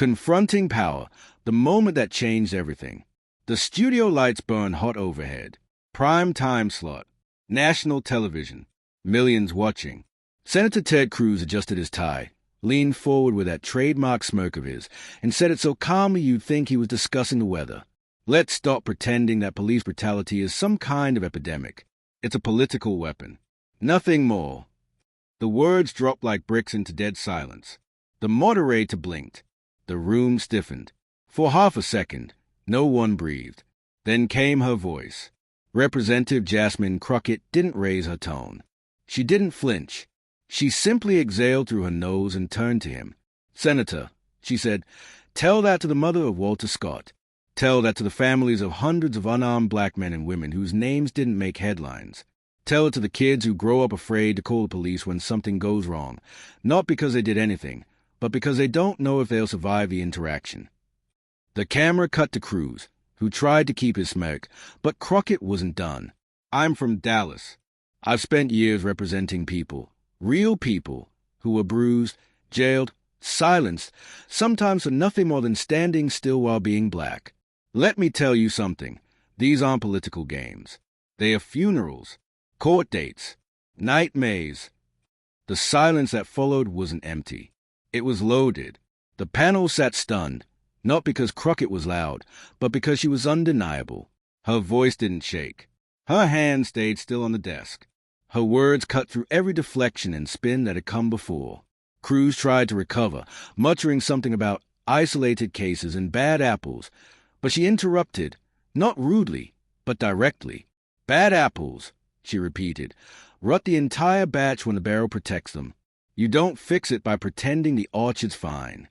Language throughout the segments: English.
Confronting power, the moment that changed everything. The studio lights burned hot overhead. Prime time slot. National television. Millions watching. Senator Ted Cruz adjusted his tie, leaned forward with that trademark smirk of his, and said it so calmly you'd think he was discussing the weather. Let's stop pretending that police brutality is some kind of epidemic. It's a political weapon. Nothing more. The words dropped like bricks into dead silence. The moderator blinked. The room stiffened. For half a second, no one breathed. Then came her voice. Representative Jasmine Crockett didn't raise her tone. She didn't flinch. She simply exhaled through her nose and turned to him. "Senator," she said, "tell that to the mother of Walter Scott. Tell that to the families of hundreds of unarmed black men and women whose names didn't make headlines. Tell it to the kids who grow up afraid to call the police when something goes wrong, not because they did anything, but because they don't know if they'll survive the interaction." The camera cut to Cruz, who tried to keep his smirk, but Crockett wasn't done. "I'm from Dallas. I've spent years representing people, real people, who were bruised, jailed, silenced, sometimes for nothing more than standing still while being black. Let me tell you something. These aren't political games. They are funerals, court dates, night maze." The silence that followed wasn't empty. It was loaded. The panel sat stunned, not because Crockett was loud, but because she was undeniable. Her voice didn't shake. Her hand stayed still on the desk. Her words cut through every deflection and spin that had come before. Cruz tried to recover, muttering something about isolated cases and bad apples, but she interrupted, not rudely, but directly. "Bad apples," she repeated. "Rut the entire batch when the barrel protects them. You don't fix it by pretending the orchard's fine."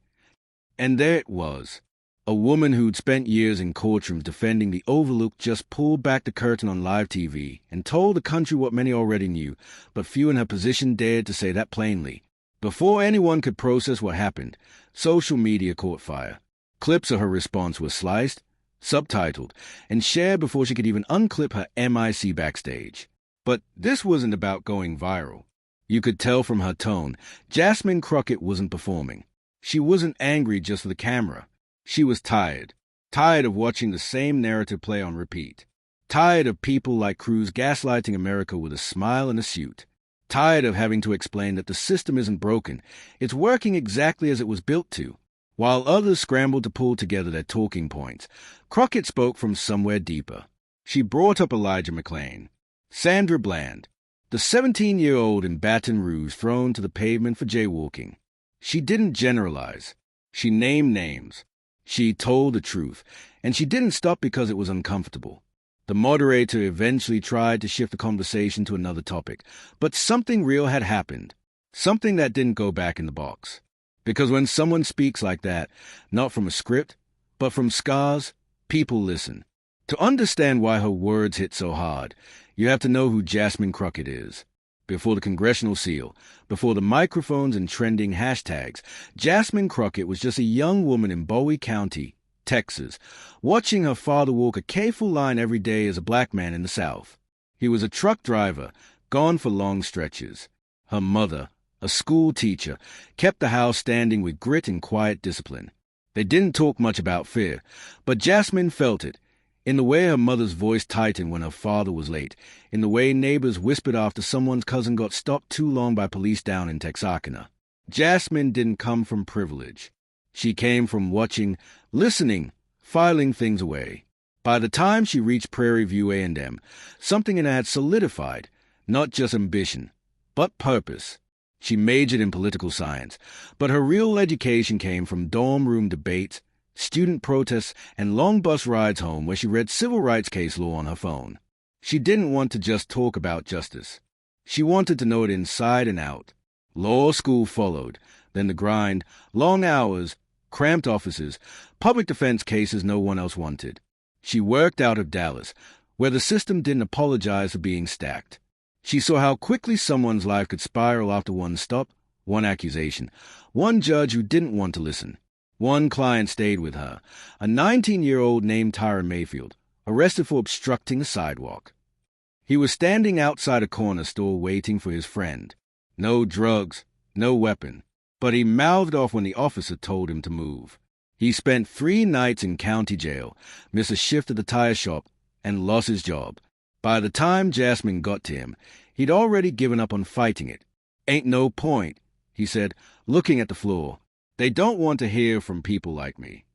And there it was. A woman who'd spent years in courtrooms defending the overlooked just pulled back the curtain on live TV and told the country what many already knew, but few in her position dared to say that plainly. Before anyone could process what happened, social media caught fire. Clips of her response were sliced, subtitled, and shared before she could even unclip her MIC backstage. But this wasn't about going viral. You could tell from her tone, Jasmine Crockett wasn't performing. She wasn't angry just for the camera. She was tired. Tired of watching the same narrative play on repeat. Tired of people like Cruz gaslighting America with a smile and a suit. Tired of having to explain that the system isn't broken. It's working exactly as it was built to. While others scrambled to pull together their talking points, Crockett spoke from somewhere deeper. She brought up Elijah McClain, Sandra Bland, the 17-year-old in Baton Rouge thrown to the pavement for jaywalking. She didn't generalize. She named names. She told the truth, and she didn't stop because it was uncomfortable. The moderator eventually tried to shift the conversation to another topic, but something real had happened. Something that didn't go back in the box. Because when someone speaks like that, not from a script, but from scars, people listen. To understand why her words hit so hard, you have to know who Jasmine Crockett is. Before the congressional seal, before the microphones and trending hashtags, Jasmine Crockett was just a young woman in Bowie County, Texas, watching her father walk a careful line every day as a black man in the South. He was a truck driver, gone for long stretches. Her mother, a school teacher, kept the house standing with grit and quiet discipline. They didn't talk much about fear, but Jasmine felt it, in the way her mother's voice tightened when her father was late, in the way neighbors whispered after someone's cousin got stopped too long by police down in Texarkana. Jasmine didn't come from privilege. She came from watching, listening, filing things away. By the time she reached Prairie View A&M, something in her had solidified, not just ambition, but purpose. She majored in political science, but her real education came from dorm room debates, student protests, and long bus rides home where she read civil rights case law on her phone. She didn't want to just talk about justice. She wanted to know it inside and out. Law school followed, then the grind, long hours, cramped offices, public defense cases no one else wanted. She worked out of Dallas, where the system didn't apologize for being stacked. She saw how quickly someone's life could spiral after one stop, one accusation, one judge who didn't want to listen. One client stayed with her, a 19-year-old named Tyron Mayfield, arrested for obstructing a sidewalk. He was standing outside a corner store waiting for his friend. No drugs, no weapon, but he mouthed off when the officer told him to move. He spent 3 nights in county jail, missed a shift at the tire shop, and lost his job. By the time Jasmine got to him, he'd already given up on fighting it. "Ain't no point," he said, looking at the floor. "They don't want to hear from people like me."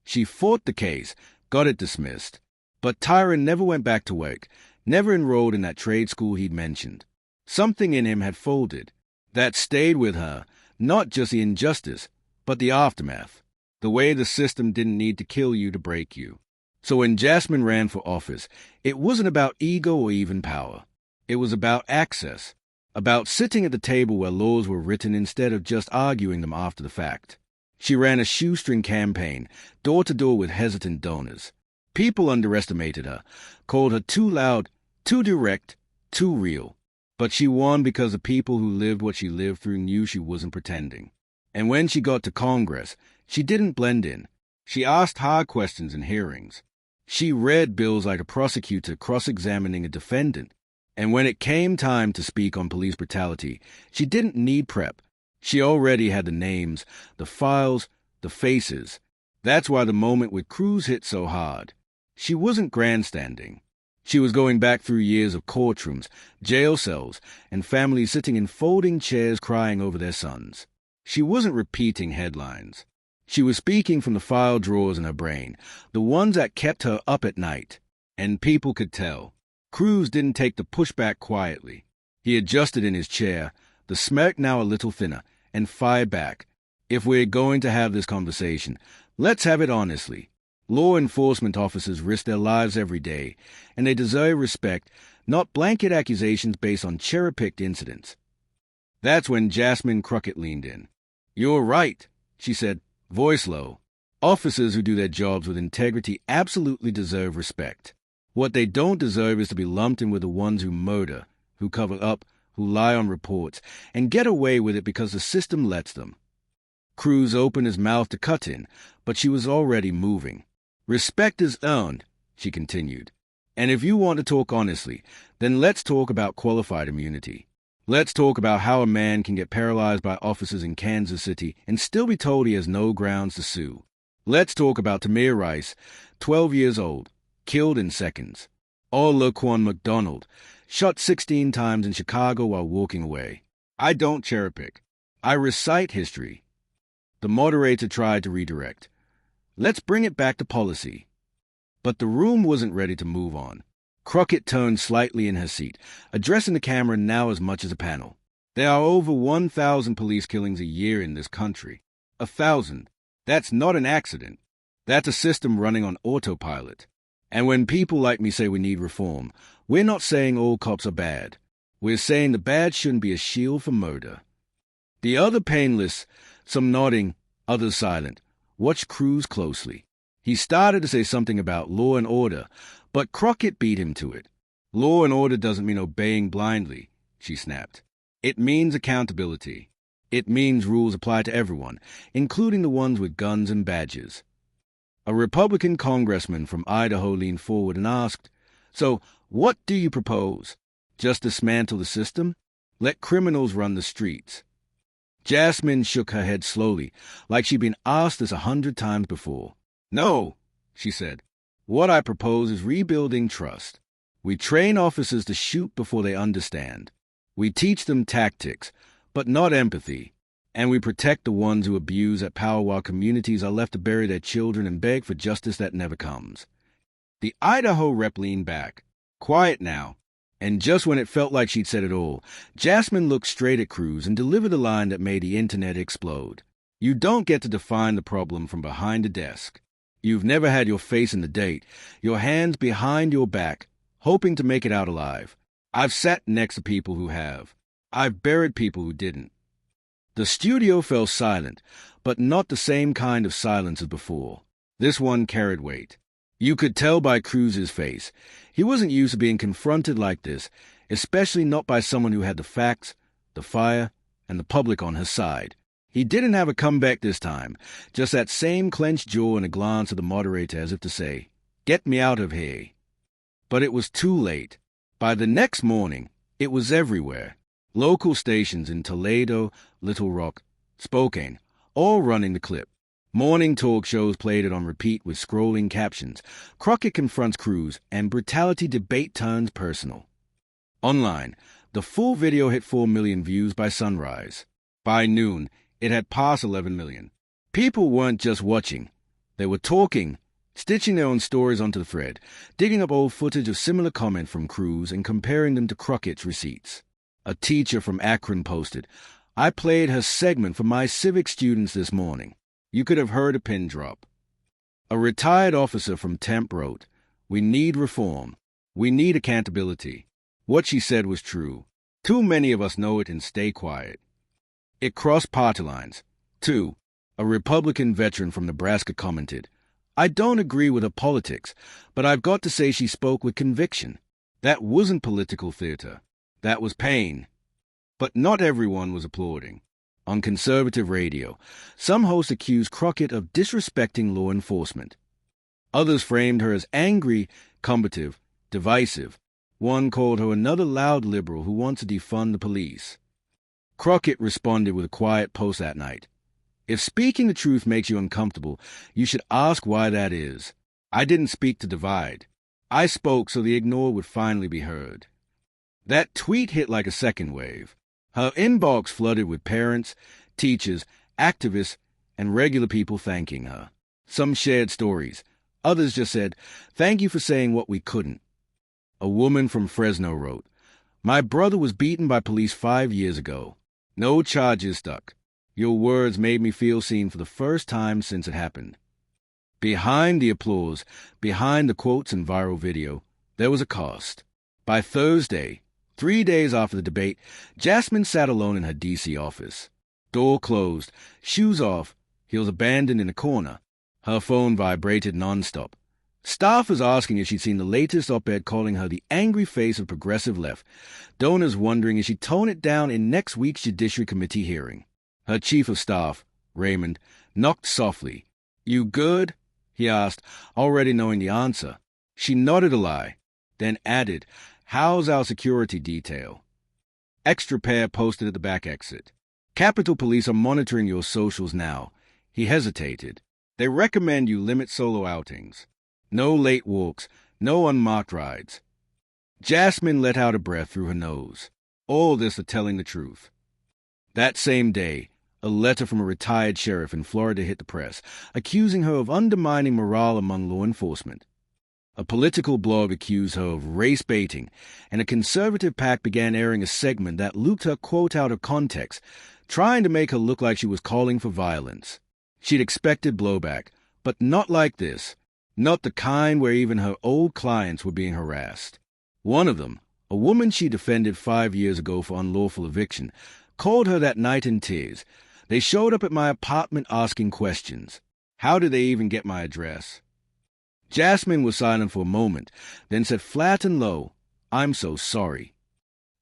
She fought the case, got it dismissed. But Tyron never went back to work, never enrolled in that trade school he'd mentioned. Something in him had folded. That stayed with her, not just the injustice, but the aftermath. The way the system didn't need to kill you to break you. So when Jasmine ran for office, it wasn't about ego or even power. It was about access, about sitting at the table where laws were written instead of just arguing them after the fact. She ran a shoestring campaign, door to door with hesitant donors. People underestimated her, called her too loud, too direct, too real. But she won because the people who lived what she lived through knew she wasn't pretending. And when she got to Congress, she didn't blend in. She asked hard questions in hearings. She read bills like a prosecutor cross-examining a defendant. And when it came time to speak on police brutality, she didn't need prep. She already had the names, the files, the faces. That's why the moment with Cruz hit so hard. She wasn't grandstanding. She was going back through years of courtrooms, jail cells, and families sitting in folding chairs crying over their sons. She wasn't repeating headlines. She was speaking from the file drawers in her brain, the ones that kept her up at night. And people could tell. Cruz didn't take the pushback quietly. He adjusted in his chair, the smirk now a little thinner, and fired back. "If we're going to have this conversation, let's have it honestly. Law enforcement officers risk their lives every day, and they deserve respect, not blanket accusations based on cherry-picked incidents." That's when Jasmine Crockett leaned in. "You're right," she said, voice low. "Officers who do their jobs with integrity absolutely deserve respect. What they don't deserve is to be lumped in with the ones who murder, who cover up, who lie on reports, and get away with it because the system lets them." Cruz opened his mouth to cut in, but she was already moving. "Respect is earned," she continued. "And if you want to talk honestly, then let's talk about qualified immunity. Let's talk about how a man can get paralyzed by officers in Kansas City and still be told he has no grounds to sue. Let's talk about Tamir Rice, 12 years old, killed in seconds. Or Laquan McDonald, shot 16 times in Chicago while walking away. I don't cherry-pick. I recite history." The moderator tried to redirect. "Let's bring it back to policy." But the room wasn't ready to move on. Crockett turned slightly in her seat, addressing the camera now as much as a panel. "There are over 1,000 police killings a year in this country. 1,000. That's not an accident. That's a system running on autopilot. And when people like me say we need reform, we're not saying all cops are bad. We're saying the bad shouldn't be a shield for murder." The other panelists, some nodding, others silent, watched Cruz closely. He started to say something about law and order, but Crockett beat him to it. "Law and order doesn't mean obeying blindly," she snapped. "It means accountability. It means rules apply to everyone, including the ones with guns and badges." A Republican congressman from Idaho leaned forward and asked, "So, what do you propose? Just dismantle the system? Let criminals run the streets?" Jasmine shook her head slowly, like she'd been asked this 100 times before. "No," she said. "What I propose is rebuilding trust. We train officers to shoot before they understand. We teach them tactics, but not empathy. And we protect the ones who abuse that power while communities are left to bury their children and beg for justice that never comes." The Idaho rep leaned back. Quiet now. And just when it felt like she'd said it all, Jasmine looked straight at Cruz and delivered a line that made the internet explode. "You don't get to define the problem from behind a desk. You've never had your face in the date, your hands behind your back, hoping to make it out alive. I've sat next to people who have. I've buried people who didn't." The studio fell silent, but not the same kind of silence as before. This one carried weight. You could tell by Cruz's face. He wasn't used to being confronted like this, especially not by someone who had the facts, the fire, and the public on his side. He didn't have a comeback this time, just that same clenched jaw and a glance at the moderator as if to say, "Get me out of here." But it was too late. By the next morning, it was everywhere. Local stations in Toledo, Little Rock, Spokane, all running the clip. Morning talk shows played it on repeat with scrolling captions. Crockett confronts Cruz, and Brutality debate turns personal. Online, the full video hit 4 million views by sunrise. By noon, it had passed 11 million. People weren't just watching. They were talking, stitching their own stories onto the thread, digging up old footage of similar comment from Cruz and comparing them to Crockett's receipts. A teacher from Akron posted, "I played her segment for my civics students this morning. You could have heard a pin drop." A retired officer from Temp wrote, "We need reform. We need accountability." What she said was true. Too many of us know it and stay quiet. It crossed party lines. Too. A Republican veteran from Nebraska commented, "I don't agree with her politics, but I've got to say she spoke with conviction. That wasn't political theater. That was pain." But not everyone was applauding. On conservative radio, some hosts accused Crockett of disrespecting law enforcement. Others framed her as angry, combative, divisive. One called her another loud liberal who wants to defund the police. Crockett responded with a quiet post that night. "If speaking the truth makes you uncomfortable, you should ask why that is. I didn't speak to divide. I spoke so the ignored would finally be heard." That tweet hit like a second wave. Her inbox flooded with parents, teachers, activists, and regular people thanking her. Some shared stories. Others just said, "Thank you for saying what we couldn't." A woman from Fresno wrote, "My brother was beaten by police 5 years ago. No charges stuck. Your words made me feel seen for the first time since it happened." Behind the applause, behind the quotes and viral video, there was a cost. By Thursday, 3 days after the debate, Jasmine sat alone in her D.C. office. Door closed, shoes off, heels abandoned in a corner. Her phone vibrated nonstop. Staff was asking if she'd seen the latest op-ed calling her the angry face of progressive left. Donors wondering if she'd tone it down in next week's Judiciary Committee hearing. Her chief of staff, Raymond, knocked softly. "You good?" he asked, already knowing the answer. She nodded a lie, then added, "How's our security detail?" Extra pair posted at the back exit. "Capitol Police are monitoring your socials now." He hesitated. "They recommend you limit solo outings. No late walks, no unmarked rides." Jasmine let out a breath through her nose. All this are telling the truth. That same day, a letter from a retired sheriff in Florida hit the press, accusing her of undermining morale among law enforcement. A political blog accused her of race baiting, and a conservative PAC began airing a segment that looped her quote out of context, trying to make her look like she was calling for violence. She'd expected blowback, but not like this. Not the kind where even her old clients were being harassed. One of them, a woman she defended 5 years ago for unlawful eviction, called her that night in tears. "They showed up at my apartment asking questions. How did they even get my address?" Jasmine was silent for a moment, then said flat and low, "I'm so sorry."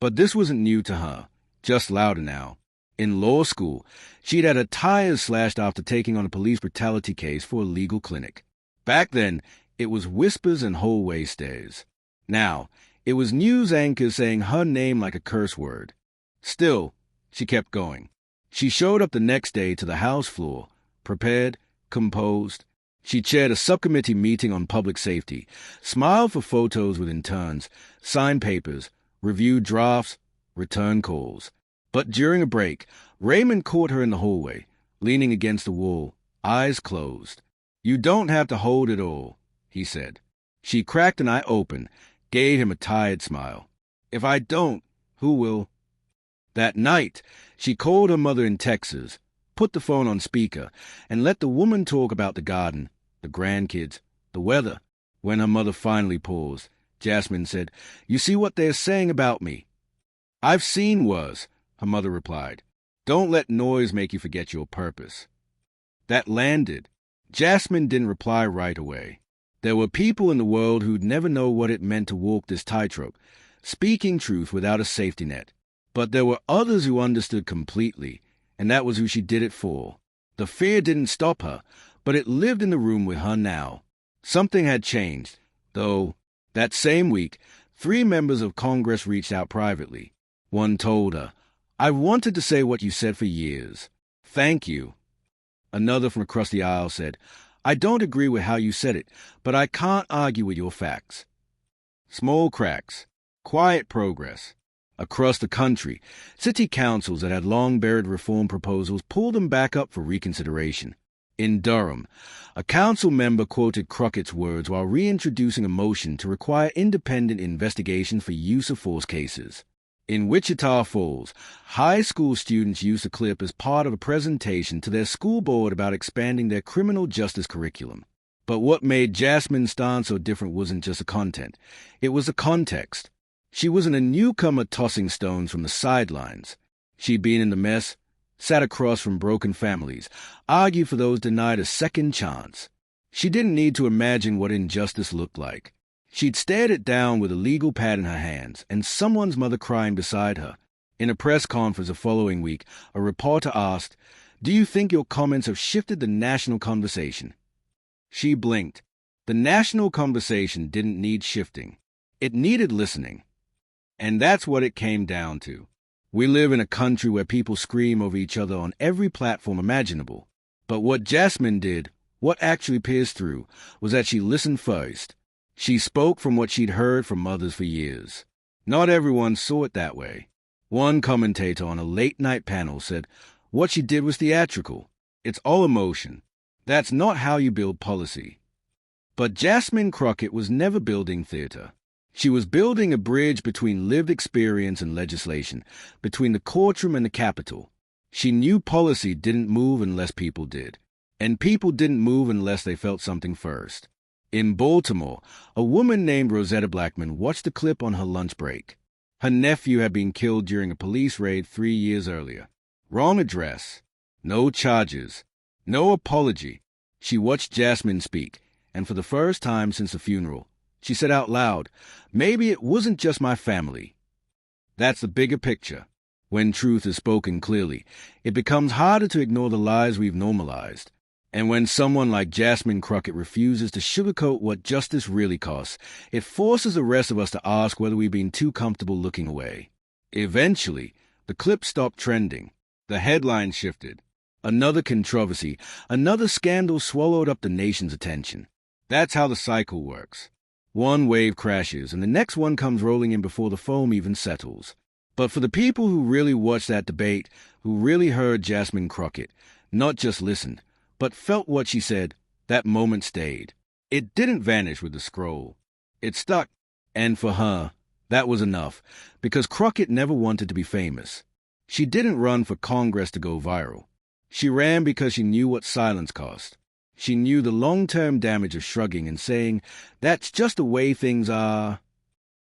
But this wasn't new to her, just louder now. In law school, she'd had her tires slashed after taking on a police brutality case for a legal clinic. Back then, it was whispers and hallway stares. Now, it was news anchors saying her name like a curse word. Still, she kept going. She showed up the next day to the House floor, prepared, composed. She chaired a subcommittee meeting on public safety, smiled for photos with interns, signed papers, reviewed drafts, returned calls. But during a break, Raymond caught her in the hallway, leaning against the wall, eyes closed. "You don't have to hold it all," he said. She cracked an eye open, gave him a tired smile. "If I don't, who will?" That night, she called her mother in Texas, put the phone on speaker, and let the woman talk about the garden, the grandkids, the weather. When her mother finally paused, Jasmine said, "You see what they're saying about me?" "I've seen worse," her mother replied. "Don't let noise make you forget your purpose." That landed. Jasmine didn't reply right away. There were people in the world who'd never know what it meant to walk this tightrope, speaking truth without a safety net. But there were others who understood completely, and that was who she did it for. The fear didn't stop her, but it lived in the room with her now. Something had changed, though. That same week, 3 members of Congress reached out privately. One told her, "I've wanted to say what you said for years. Thank you." Another from across the aisle said, I don't agree with how you said it, but I can't argue with your facts. Small cracks, quiet progress. Across the country, city councils that had long buried reform proposals pulled them back up for reconsideration. In Durham, a council member quoted Crockett's words while reintroducing a motion to require independent investigation for use of force cases. In Wichita Falls, high school students used the clip as part of a presentation to their school board about expanding their criminal justice curriculum. But what made Jasmine's stance so different wasn't just the content. It was the context. She wasn't a newcomer tossing stones from the sidelines. She'd been in the mess, sat across from broken families, argued for those denied a second chance. She didn't need to imagine what injustice looked like. She'd stared it down with a legal pad in her hands and someone's mother crying beside her. In a press conference the following week, a reporter asked, Do you think your comments have shifted the national conversation? She blinked. The national conversation didn't need shifting. It needed listening. And that's what it came down to. We live in a country where people scream over each other on every platform imaginable. But what Jasmine did, what actually pierced through, was that she listened first. She spoke from what she'd heard from mothers for years. Not everyone saw it that way. One commentator on a late-night panel said, What she did was theatrical. It's all emotion. That's not how you build policy. But Jasmine Crockett was never building theater. She was building a bridge between lived experience and legislation, between the courtroom and the Capitol. She knew policy didn't move unless people did, and people didn't move unless they felt something first. In Baltimore, a woman named Rosetta Blackman watched the clip on her lunch break. Her nephew had been killed during a police raid 3 years earlier. Wrong address. No charges. No apology. She watched Jasmine speak, and for the first time since the funeral, she said out loud, Maybe it wasn't just my family. That's the bigger picture. When truth is spoken clearly, it becomes harder to ignore the lies we've normalized. And when someone like Jasmine Crockett refuses to sugarcoat what justice really costs, it forces the rest of us to ask whether we've been too comfortable looking away. Eventually, the clip stopped trending. The headline shifted. Another controversy, another scandal swallowed up the nation's attention. That's how the cycle works. One wave crashes, and the next one comes rolling in before the foam even settles. But for the people who really watched that debate, who really heard Jasmine Crockett, not just listened, but felt what she said, that moment stayed. It didn't vanish with the scroll. It stuck, and for her, that was enough, because Crockett never wanted to be famous. She didn't run for Congress to go viral. She ran because she knew what silence cost. She knew the long-term damage of shrugging and saying, That's just the way things are.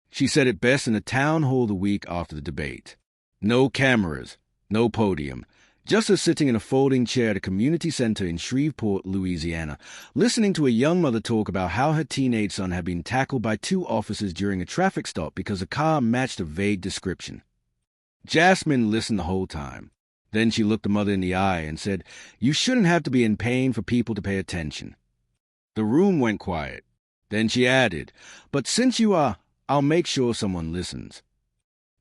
She said it best in a town hall the week after the debate. No cameras, no podium. Just her sitting in a folding chair at a community center in Shreveport, Louisiana, listening to a young mother talk about how her teenage son had been tackled by 2 officers during a traffic stop because the car matched a vague description. Jasmine listened the whole time. Then she looked the mother in the eye and said, You shouldn't have to be in pain for people to pay attention. The room went quiet. Then she added, But since you are, I'll make sure someone listens.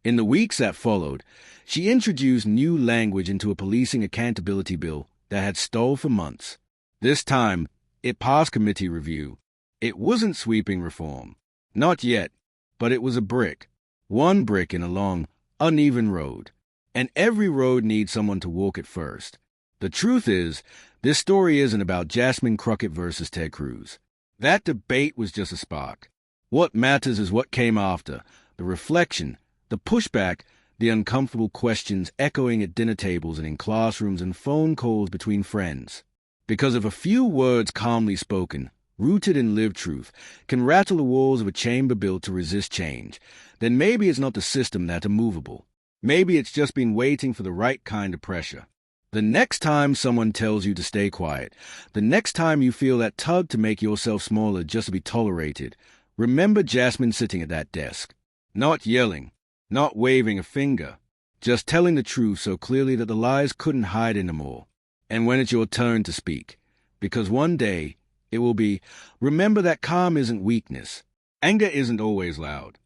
In the weeks that followed, she introduced new language into a policing accountability bill that had stalled for months. This time, it passed committee review. It wasn't sweeping reform. Not yet, but it was a brick. One brick in a long, uneven road. And every road needs someone to walk it first. The truth is, this story isn't about Jasmine Crockett versus Ted Cruz. That debate was just a spark. What matters is what came after, the reflection, the pushback, the uncomfortable questions echoing at dinner tables and in classrooms and phone calls between friends. Because if a few words calmly spoken, rooted in lived truth, can rattle the walls of a chamber built to resist change, then maybe it's not the system that's immovable. Maybe it's just been waiting for the right kind of pressure. The next time someone tells you to stay quiet, the next time you feel that tug to make yourself smaller just to be tolerated, remember Jasmine sitting at that desk. Not yelling, not waving a finger, just telling the truth so clearly that the lies couldn't hide anymore. And when it's your turn to speak, because one day it will be, remember that calm isn't weakness. Anger isn't always loud.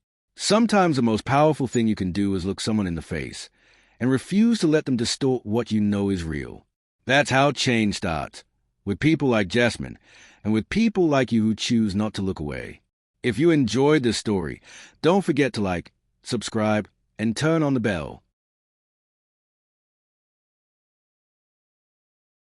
Sometimes the most powerful thing you can do is look someone in the face and refuse to let them distort what you know is real. That's how change starts, with people like Jasmine, and with people like you who choose not to look away. If you enjoyed this story, don't forget to like, subscribe, and turn on the bell.